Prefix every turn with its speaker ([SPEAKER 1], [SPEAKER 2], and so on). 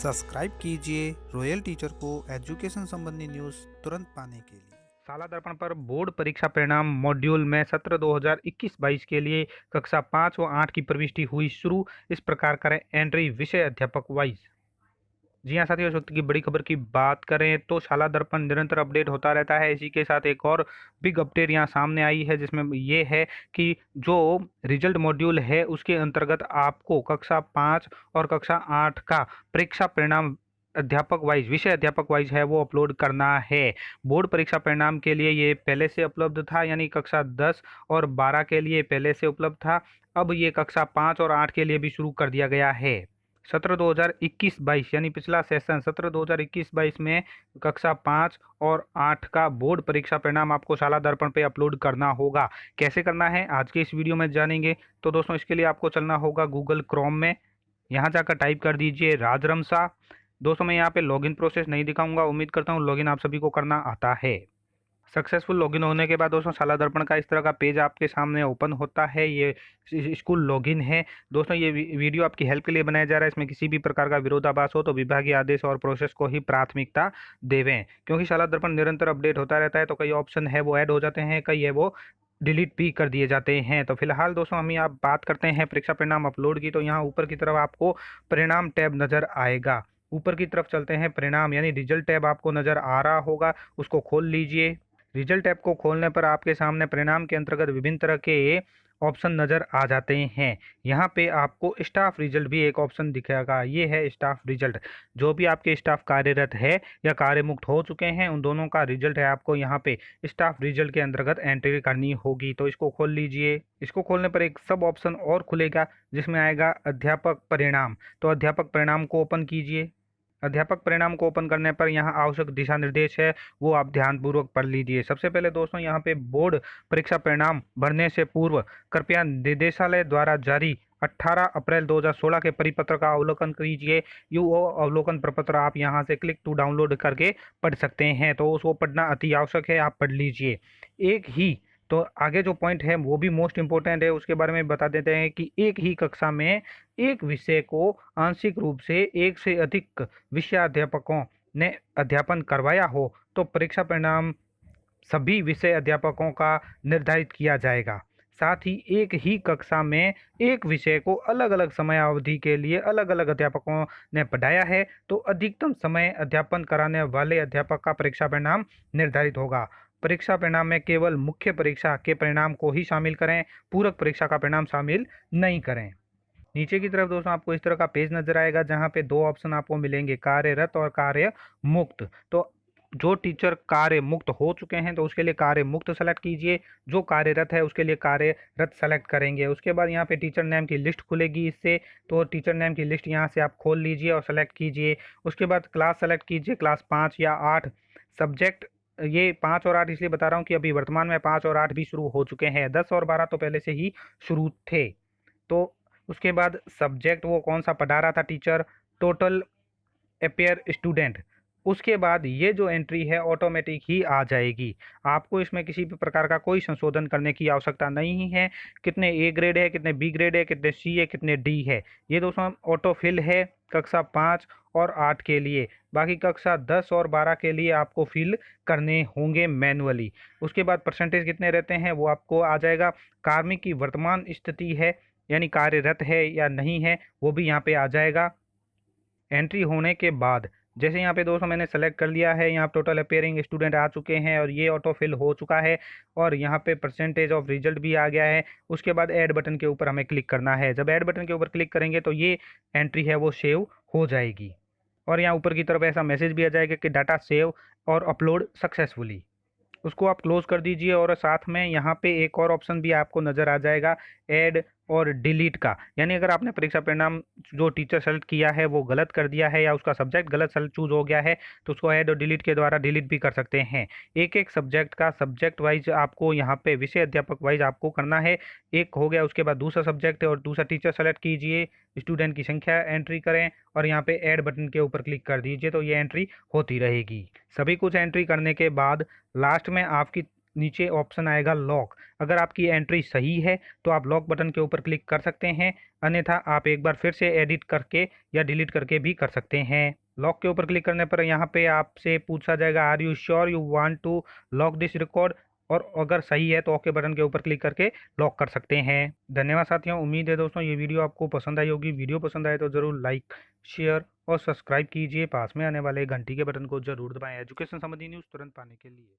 [SPEAKER 1] Subscribe कीजिए royal teacher को education संबंधी न्यूज़ तुरंत पाने के लिए।
[SPEAKER 2] साला दर्पण पर बोर्ड परीक्षा परिणाम मॉड्यूल में सत्र 2021-22 के लिए कक्षा 5 व 8 की प्रविष्टि हुई शुरू। इस प्रकार करें एंट्री विषय अध्यापक वाइज। जी हाँ साथियों, इस वक्त की बड़ी खबर की बात करें तो शाला दर्पण निरंतर अपडेट होता रहता है। इसी के साथ एक और बिग अपडेट यहाँ सामने आई है, जिसमें ये है कि जो रिजल्ट मॉड्यूल है उसके अंतर्गत आपको कक्षा 5 और कक्षा 8 का परीक्षा परिणाम अध्यापक वाइज, विषय अध्यापक वाइज है वो अपलोड करना है। बोर्ड परीक्षा परिणाम के लिए ये पहले से उपलब्ध था, यानी कक्षा 10 और 12 के लिए पहले से उपलब्ध था। अब ये कक्षा 5 और 8 के लिए भी शुरू कर दिया गया है। सत्र 2021-22 यानी पिछला सेशन सत्र 2021-22 में कक्षा 5 और 8 का बोर्ड परीक्षा परिणाम आपको शाला दर्पण पे अपलोड करना होगा। कैसे करना है आज के इस वीडियो में जानेंगे। तो दोस्तों, इसके लिए आपको चलना होगा गूगल क्रोम में। यहाँ जाकर टाइप कर दीजिए राजरम शाह। दोस्तों, मैं यहाँ पे लॉगिन प्रोसेस नहीं दिखाऊंगा, उम्मीद करता हूँ लॉगिन आप सभी को करना आता है। सक्सेसफुल लॉगिन होने के बाद दोस्तों शाला दर्पण का इस तरह का पेज आपके सामने ओपन होता है। ये स्कूल लॉगिन है। दोस्तों, ये वीडियो आपकी हेल्प के लिए बनाया जा रहा है। इसमें किसी भी प्रकार का विरोधाभास हो तो विभागीय आदेश और प्रोसेस को ही प्राथमिकता देवें, क्योंकि शाला दर्पण निरंतर अपडेट होता रहता है। तो कई ऑप्शन है वो ऐड हो जाते हैं, कई है वो डिलीट भी कर दिए जाते हैं। तो फिलहाल दोस्तों हम यहाँ बात करते हैं परीक्षा परिणाम अपलोड की। तो यहाँ ऊपर की तरफ आपको परिणाम टैब नजर आएगा। ऊपर की तरफ चलते हैं, परिणाम यानी रिजल्ट टैब आपको नजर आ रहा होगा, उसको खोल लीजिए। रिजल्ट ऐप को खोलने पर आपके सामने परिणाम के अंतर्गत विभिन्न तरह के ऑप्शन नज़र आ जाते हैं। यहाँ पे आपको स्टाफ रिजल्ट भी एक ऑप्शन दिखेगा, ये है स्टाफ रिजल्ट। जो भी आपके स्टाफ कार्यरत है या कार्यमुक्त हो चुके हैं, उन दोनों का रिजल्ट है आपको यहाँ पे स्टाफ रिजल्ट के अंतर्गत एंट्री करनी होगी। तो इसको खोल लीजिए। इसको खोलने पर एक सब ऑप्शन और खुलेगा, जिसमें आएगा अध्यापक परिणाम। तो अध्यापक परिणाम को ओपन कीजिए। अध्यापक परिणाम को ओपन करने पर यहाँ आवश्यक दिशा निर्देश है वो आप ध्यानपूर्वक पढ़ लीजिए। सबसे पहले दोस्तों, यहाँ पे बोर्ड परीक्षा परिणाम भरने से पूर्व कृपया निदेशालय द्वारा जारी 18 अप्रैल 2016 के परिपत्र का अवलोकन कीजिए। वो अवलोकन प्रपत्र आप यहाँ से क्लिक टू डाउनलोड करके पढ़ सकते हैं। तो उसको पढ़ना अति आवश्यक है, आप पढ़ लीजिए। एक ही तो आगे जो पॉइंट है वो भी मोस्ट इम्पोर्टेंट है, उसके बारे में बता देते हैं कि एक ही कक्षा में एक विषय को आंशिक रूप से एक से अधिक विषयाध्यापकों ने अध्यापन करवाया हो तो परीक्षा परिणाम सभी विषय अध्यापकों का निर्धारित किया जाएगा। साथ ही एक ही कक्षा में एक विषय को अलग अलग समय अवधि के लिए अलग अलग अध्यापकों ने पढ़ाया है तो अधिकतम समय अध्यापन कराने वाले अध्यापक का परीक्षा परिणाम निर्धारित होगा। परीक्षा परिणाम में केवल मुख्य परीक्षा के परिणाम को ही शामिल करें, पूरक परीक्षा का परिणाम शामिल नहीं करें। नीचे की तरफ दोस्तों आपको इस तरह का पेज नजर आएगा, जहां पे दो ऑप्शन आपको मिलेंगे, कार्यरत और कार्य मुक्त। तो जो टीचर कार्य मुक्त हो चुके हैं तो उसके लिए कार्य मुक्त सेलेक्ट कीजिए, जो कार्यरत है उसके लिए कार्यरत सेलेक्ट करेंगे। उसके बाद यहाँ पे टीचर नेम की लिस्ट खुलेगी इससे, तो टीचर नेम की लिस्ट यहाँ से आप खोल लीजिए और सेलेक्ट कीजिए। उसके बाद क्लास सेलेक्ट कीजिए, क्लास 5 या 8। सब्जेक्ट, ये 5 और 8 इसलिए बता रहा हूँ कि अभी वर्तमान में 5 और 8 भी शुरू हो चुके हैं, 10 और 12 तो पहले से ही शुरू थे। तो उसके बाद सब्जेक्ट वो कौन सा पढ़ा रहा था टीचर, टोटल अपेयर स्टूडेंट। उसके बाद ये जो एंट्री है ऑटोमेटिक ही आ जाएगी, आपको इसमें किसी भी प्रकार का कोई संशोधन करने की आवश्यकता नहीं है। कितने ए ग्रेड है, कितने बी ग्रेड है, कितने सी है, कितने डी है, ये दोस्तों ऑटो फिल है कक्षा 5 और 8 के लिए। बाकी कक्षा 10 और 12 के लिए आपको फिल करने होंगे मैनुअली। उसके बाद परसेंटेज कितने रहते हैं वो आपको आ जाएगा। कार्मिक की वर्तमान स्थिति है, यानी कार्यरत है या नहीं है, वो भी यहाँ पे आ जाएगा। एंट्री होने के बाद जैसे यहाँ पे दोस्तों मैंने सेलेक्ट कर लिया है, यहाँ टोटल अपेयरिंग स्टूडेंट आ चुके हैं और ये ऑटो फिल हो चुका है और यहाँ पे परसेंटेज ऑफ रिजल्ट भी आ गया है। उसके बाद ऐड बटन के ऊपर हमें क्लिक करना है। जब ऐड बटन के ऊपर क्लिक करेंगे तो ये एंट्री है वो सेव हो जाएगी और यहाँ ऊपर की तरफ ऐसा मैसेज भी आ जाएगा कि डाटा सेव और अपलोड सक्सेसफुली। उसको आप क्लोज कर दीजिए और साथ में यहाँ पे एक और ऑप्शन भी आपको नज़र आ जाएगा, ऐड और डिलीट का। यानी अगर आपने परीक्षा परिणाम जो टीचर सेलेक्ट किया है वो गलत कर दिया है या उसका सब्जेक्ट गलत चूज हो गया है तो उसको ऐड और डिलीट के द्वारा डिलीट भी कर सकते हैं। एक एक सब्जेक्ट का सब्जेक्ट वाइज आपको यहाँ पे विषय अध्यापक वाइज आपको करना है। एक हो गया, उसके बाद दूसरा सब्जेक्ट और दूसरा टीचर सेलेक्ट कीजिए, स्टूडेंट की संख्या एंट्री करें और यहाँ पे ऐड बटन के ऊपर क्लिक कर दीजिए तो ये एंट्री होती रहेगी। सभी कुछ एंट्री करने के बाद लास्ट में आपकी नीचे ऑप्शन आएगा लॉक। अगर आपकी एंट्री सही है तो आप लॉक बटन के ऊपर क्लिक कर सकते हैं, अन्यथा आप एक बार फिर से एडिट करके या डिलीट करके भी कर सकते हैं। लॉक के ऊपर क्लिक करने पर यहाँ पे आपसे पूछा जाएगा are you sure you want to lock this record, और अगर सही है तो ओके बटन के ऊपर क्लिक करके लॉक कर सकते हैं। धन्यवाद साथियों, उम्मीद है दोस्तों ये वीडियो आपको पसंद आई होगी। वीडियो पसंद आए तो ज़रूर लाइक, शेयर और सब्सक्राइब कीजिए। पास में आने वाले घंटी के बटन को जरूर दबाएं एजुकेशन संबंधी न्यूज़ तुरंत पाने के लिए।